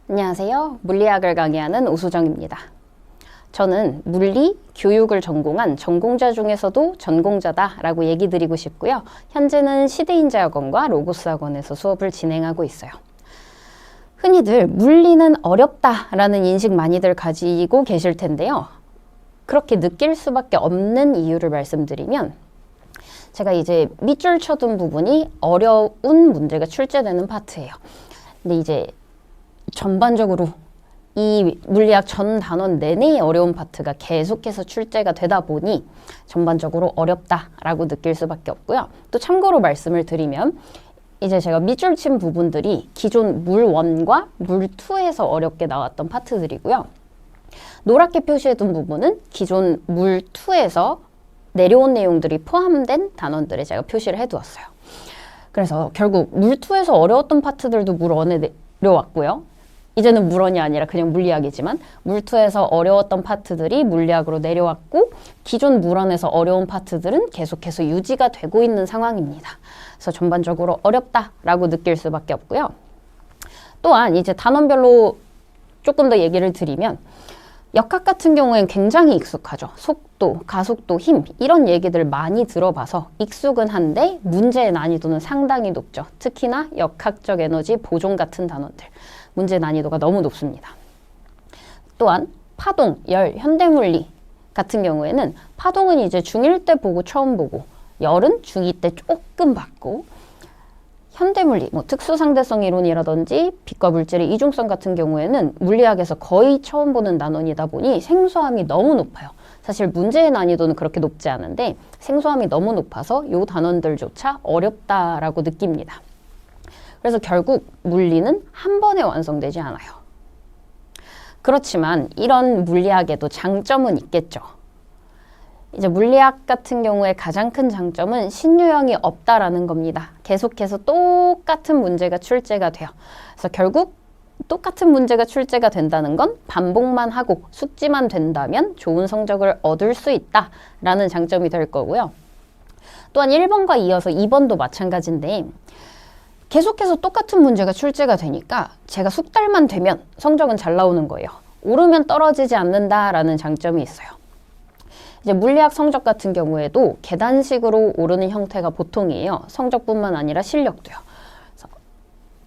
안녕하세요. 물리학을 강의하는 오수정입니다. 저는 물리, 교육을 전공한 전공자 중에서도 전공자다라고 얘기 드리고 싶고요. 현재는 시대인재학원과 로고스학원에서 수업을 진행하고 있어요. 흔히들 물리는 어렵다라는 인식 많이들 가지고 계실 텐데요. 그렇게 느낄 수밖에 없는 이유를 말씀드리면 제가 이제 밑줄 쳐둔 부분이 어려운 문제가 출제되는 파트예요. 근데 이제 전반적으로 이 물리학 전 단원 내내 어려운 파트가 계속해서 출제가 되다 보니 전반적으로 어렵다라고 느낄 수밖에 없고요. 또 참고로 말씀을 드리면 이제 제가 밑줄 친 부분들이 기존 물 1과 물 2에서 어렵게 나왔던 파트들이고요. 노랗게 표시해둔 부분은 기존 물 2에서 내려온 내용들이 포함된 단원들을 제가 표시를 해두었어요. 그래서 결국 물 2에서 어려웠던 파트들도 물 1에 내려왔고요. 이제는 물원이 아니라 그냥 물리학이지만 물2에서 어려웠던 파트들이 물리학으로 내려왔고 기존 물원에서 어려운 파트들은 계속해서 유지가 되고 있는 상황입니다. 그래서 전반적으로 어렵다라고 느낄 수밖에 없고요. 또한 이제 단원별로 조금 더 얘기를 드리면 역학 같은 경우엔 굉장히 익숙하죠. 속도, 가속도, 힘 이런 얘기들 많이 들어봐서 익숙은 한데 문제의 난이도는 상당히 높죠. 특히나 역학적 에너지 보존 같은 단원들. 문제 난이도가 너무 높습니다. 또한 파동, 열, 현대물리 같은 경우에는 파동은 이제 중1 때 보고 처음 보고 열은 중2 때 조금 봤고 현대물리, 특수상대성 이론이라든지 빛과 물질의 이중성 같은 경우에는 물리학에서 거의 처음 보는 단원이다 보니 생소함이 너무 높아요. 사실 문제의 난이도는 그렇게 높지 않은데 생소함이 너무 높아서 이 단원들조차 어렵다라고 느낍니다. 그래서 결국 물리는 한 번에 완성되지 않아요. 그렇지만 이런 물리학에도 장점은 있겠죠. 이제 물리학 같은 경우에 가장 큰 장점은 신유형이 없다라는 겁니다. 계속해서 똑같은 문제가 출제가 돼요. 그래서 결국 똑같은 문제가 출제가 된다는 건 반복만 하고 숙지만 된다면 좋은 성적을 얻을 수 있다라는 장점이 될 거고요. 또한 1번과 이어서 2번도 마찬가지인데 계속해서 똑같은 문제가 출제가 되니까 제가 숙달만 되면 성적은 잘 나오는 거예요. 오르면 떨어지지 않는다라는 장점이 있어요. 이제 물리학 성적 같은 경우에도 계단식으로 오르는 형태가 보통이에요. 성적뿐만 아니라 실력도요.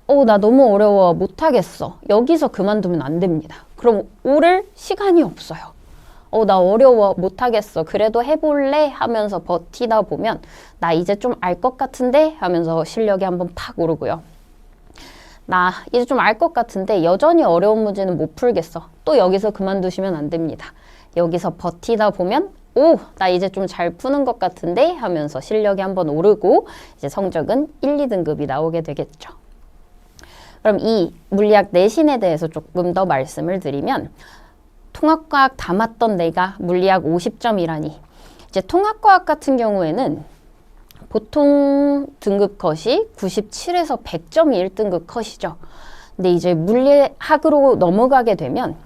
그래서 나 너무 어려워 못하겠어. 여기서 그만두면 안 됩니다. 그럼 오를 시간이 없어요. 나 어려워 못하겠어. 그래도 해볼래? 하면서 버티다 보면 나 이제 좀 알 것 같은데? 하면서 실력이 한번 팍 오르고요. 나 이제 좀 알 것 같은데 여전히 어려운 문제는 못 풀겠어. 또 여기서 그만두시면 안 됩니다. 여기서 버티다 보면 나 이제 좀 잘 푸는 것 같은데? 하면서 실력이 한번 오르고 이제 성적은 1, 2등급이 나오게 되겠죠. 그럼 이 물리학 내신에 대해서 조금 더 말씀을 드리면 통합과학 다 맞던 내가 물리학 50점이라니 이제 통합과학 같은 경우에는 보통 등급 컷이 97에서 100점이 1등급 컷이죠. 근데 이제 물리학으로 넘어가게 되면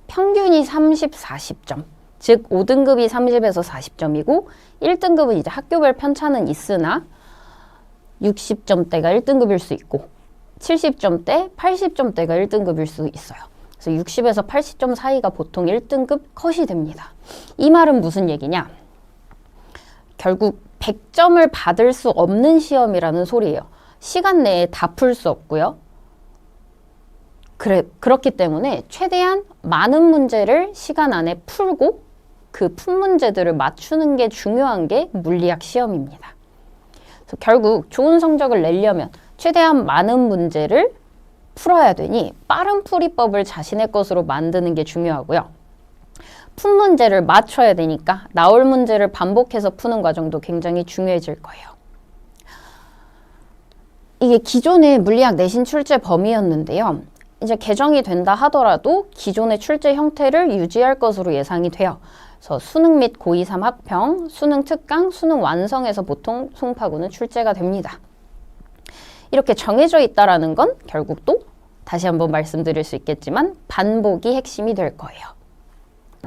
평균이 30, 40점 즉 5등급이 30에서 40점이고 1등급은 이제 학교별 편차는 있으나 60점대가 1등급일 수 있고 70점대, 80점대가 1등급일 수 있어요. 그래서 60에서 80점 사이가 보통 1등급 컷이 됩니다. 이 말은 무슨 얘기냐? 결국 100점을 받을 수 없는 시험이라는 소리예요. 시간 내에 다 풀 수 없고요. 그렇기 때문에 최대한 많은 문제를 시간 안에 풀고 그 푼 문제들을 맞추는 게 중요한 게 물리학 시험입니다. 그래서 결국 좋은 성적을 내려면 최대한 많은 문제를 풀어야 되니 빠른 풀이법을 자신의 것으로 만드는 게 중요하고요. 푼 문제를 맞춰야 되니까 나올 문제를 반복해서 푸는 과정도 굉장히 중요해질 거예요. 이게 기존의 물리학 내신 출제 범위였는데요. 이제 개정이 된다 하더라도 기존의 출제 형태를 유지할 것으로 예상이 돼요. 그래서 수능 및 고2, 3 학평, 수능 특강, 수능 완성에서 보통 송파구는 출제가 됩니다. 이렇게 정해져 있다라는 건 결국 또 다시 한번 말씀드릴 수 있겠지만 반복이 핵심이 될 거예요.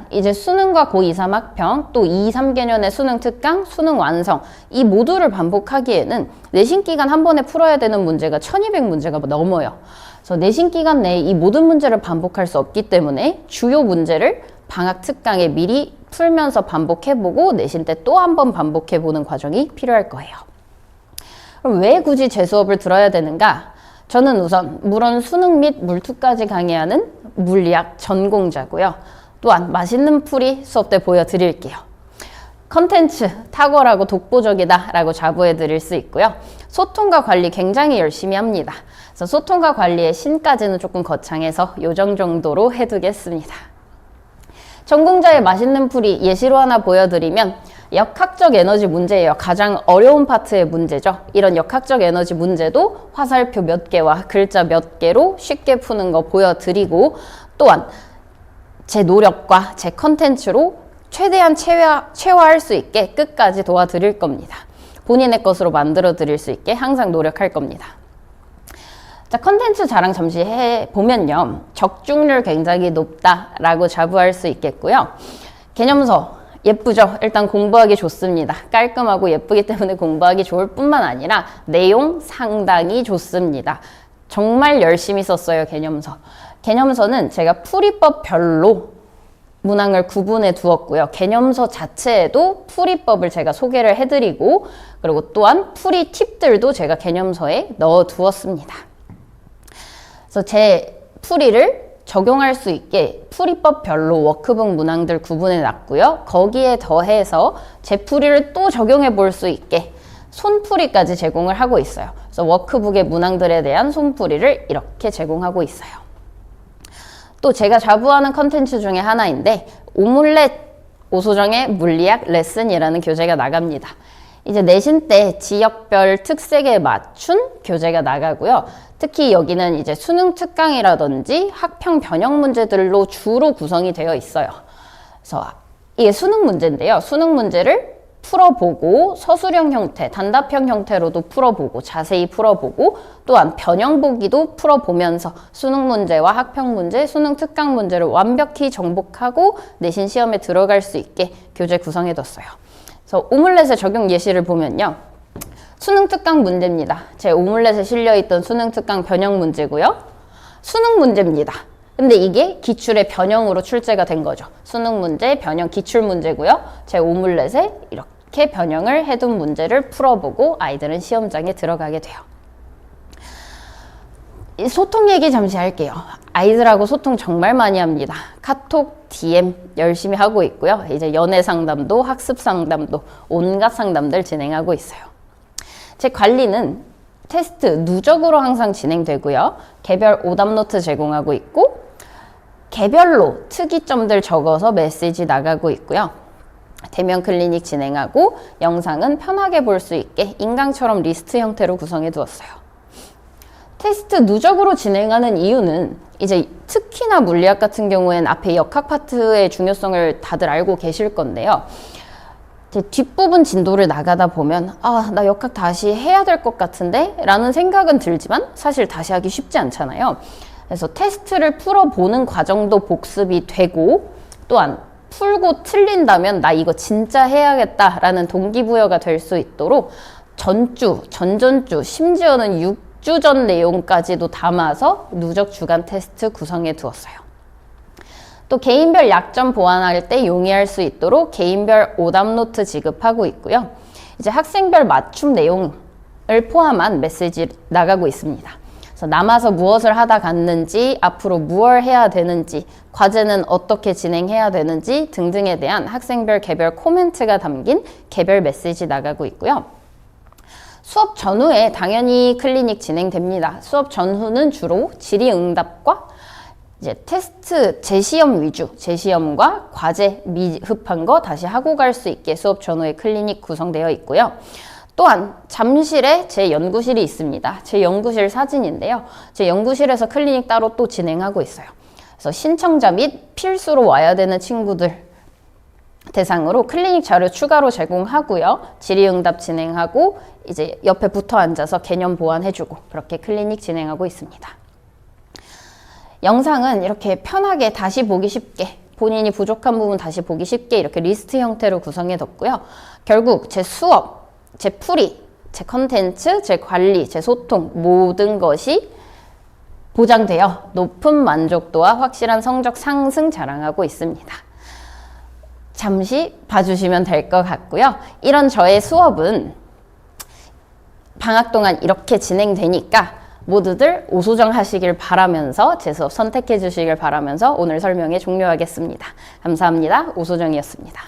이제 수능과 고2, 3 학평, 또 2, 3개년의 수능 특강, 수능 완성 이 모두를 반복하기에는 내신 기간 한 번에 풀어야 되는 문제가 1200문제가 넘어요. 그래서 내신 기간 내에 이 모든 문제를 반복할 수 없기 때문에 주요 문제를 방학 특강에 미리 풀면서 반복해보고 내신 때 또 한 번 반복해보는 과정이 필요할 거예요. 그럼 왜 굳이 제 수업을 들어야 되는가? 저는 우선 물론 수능 및 물투까지 강의하는 물리학 전공자고요. 또한 맛있는 풀이 수업 때 보여드릴게요. 컨텐츠 탁월하고 독보적이다 라고 자부해 드릴 수 있고요. 소통과 관리 굉장히 열심히 합니다. 그래서 소통과 관리의 신까지는 조금 거창해서 요정 정도로 해두겠습니다. 전공자의 맛있는 풀이 예시로 하나 보여드리면 역학적 에너지 문제예요. 가장 어려운 파트의 문제죠. 이런 역학적 에너지 문제도 화살표 몇 개와 글자 몇 개로 쉽게 푸는 거 보여드리고 또한 제 노력과 제 컨텐츠로 최대한 체화할 수 있게 끝까지 도와드릴 겁니다. 본인의 것으로 만들어 드릴 수 있게 항상 노력할 겁니다. 자, 컨텐츠 자랑 잠시 해보면요. 적중률 굉장히 높다라고 자부할 수 있겠고요. 개념서 예쁘죠? 일단 공부하기 좋습니다. 깔끔하고 예쁘기 때문에 공부하기 좋을 뿐만 아니라 내용 상당히 좋습니다. 정말 열심히 썼어요, 개념서. 개념서는 제가 풀이법별로 문항을 구분해 두었고요. 개념서 자체에도 풀이법을 제가 소개를 해드리고 그리고 또한 풀이 팁들도 제가 개념서에 넣어 두었습니다. 그래서 제 풀이를 적용할 수 있게 풀이법별로 워크북 문항들 구분해 놨고요. 거기에 더해서 제 풀이를 또 적용해 볼 수 있게 손풀이까지 제공을 하고 있어요. 그래서 워크북의 문항들에 대한 손풀이를 이렇게 제공하고 있어요. 또 제가 자부하는 컨텐츠 중에 하나인데 오믈렛 오수정의 물리학 레슨이라는 교재가 나갑니다. 이제 내신 때 지역별 특색에 맞춘 교재가 나가고요. 특히 여기는 이제 수능 특강이라든지 학평 변형 문제들로 주로 구성이 되어 있어요. 그래서 이게 수능 문제인데요. 수능 문제를 풀어보고 서술형 형태, 단답형 형태로도 풀어보고 자세히 풀어보고 또한 변형 보기도 풀어보면서 수능 문제와 학평 문제, 수능 특강 문제를 완벽히 정복하고 내신 시험에 들어갈 수 있게 교재 구성해뒀어요. 그래서 오믈렛의 적용 예시를 보면요. 수능 특강 문제입니다. 제 오믈렛에 실려있던 수능 특강 변형 문제고요. 수능 문제입니다. 근데 이게 기출의 변형으로 출제가 된 거죠. 수능 문제, 변형, 기출 문제고요. 제 오믈렛에 이렇게 변형을 해둔 문제를 풀어보고 아이들은 시험장에 들어가게 돼요. 이 소통 얘기 잠시 할게요. 아이들하고 소통 정말 많이 합니다. 카톡, DM 열심히 하고 있고요. 이제 연애 상담도, 학습 상담도, 온갖 상담들 진행하고 있어요. 제 관리는 테스트 누적으로 항상 진행되고요. 개별 오답 노트 제공하고 있고 개별로 특이점들 적어서 메시지 나가고 있고요. 대면 클리닉 진행하고 영상은 편하게 볼 수 있게 인강처럼 리스트 형태로 구성해 두었어요. 테스트 누적으로 진행하는 이유는 이제 특히나 물리학 같은 경우에는 앞에 역학 파트의 중요성을 다들 알고 계실 건데요. 뒷부분 진도를 나가다 보면 나 역학 다시 해야 될 것 같은데? 라는 생각은 들지만 사실 다시 하기 쉽지 않잖아요. 그래서 테스트를 풀어보는 과정도 복습이 되고 또한 풀고 틀린다면 나 이거 진짜 해야겠다라는 동기부여가 될 수 있도록 전주, 전전주, 심지어는 6주 전 내용까지도 담아서 누적 주간 테스트 구성해 두었어요. 또 개인별 약점 보완할 때 용이할 수 있도록 개인별 오답 노트 지급하고 있고요. 이제 학생별 맞춤 내용을 포함한 메시지 나가고 있습니다. 그래서 남아서 무엇을 하다 갔는지, 앞으로 무엇을 해야 되는지, 과제는 어떻게 진행해야 되는지 등등에 대한 학생별 개별 코멘트가 담긴 개별 메시지 나가고 있고요. 수업 전후에 당연히 클리닉 진행됩니다. 수업 전후는 주로 질의응답과 이제 테스트 재시험 위주, 재시험과 과제 미흡한 거 다시 하고 갈 수 있게 수업 전후에 클리닉 구성되어 있고요. 또한 잠실에 제 연구실이 있습니다. 제 연구실 사진인데요. 제 연구실에서 클리닉 따로 또 진행하고 있어요. 그래서 신청자 및 필수로 와야 되는 친구들 대상으로 클리닉 자료 추가로 제공하고요. 질의응답 진행하고 이제 옆에 붙어 앉아서 개념 보완해주고 그렇게 클리닉 진행하고 있습니다. 영상은 이렇게 편하게 다시 보기 쉽게 본인이 부족한 부분 다시 보기 쉽게 이렇게 리스트 형태로 구성해 뒀고요. 결국 제 수업, 제 풀이, 제 컨텐츠, 제 관리, 제 소통 모든 것이 보장되어 높은 만족도와 확실한 성적 상승 자랑하고 있습니다. 잠시 봐주시면 될 것 같고요. 이런 저의 수업은 방학 동안 이렇게 진행되니까 모두들 오수정 하시길 바라면서 제 수업 선택해 주시길 바라면서 오늘 설명에 종료하겠습니다. 감사합니다. 오수정이었습니다.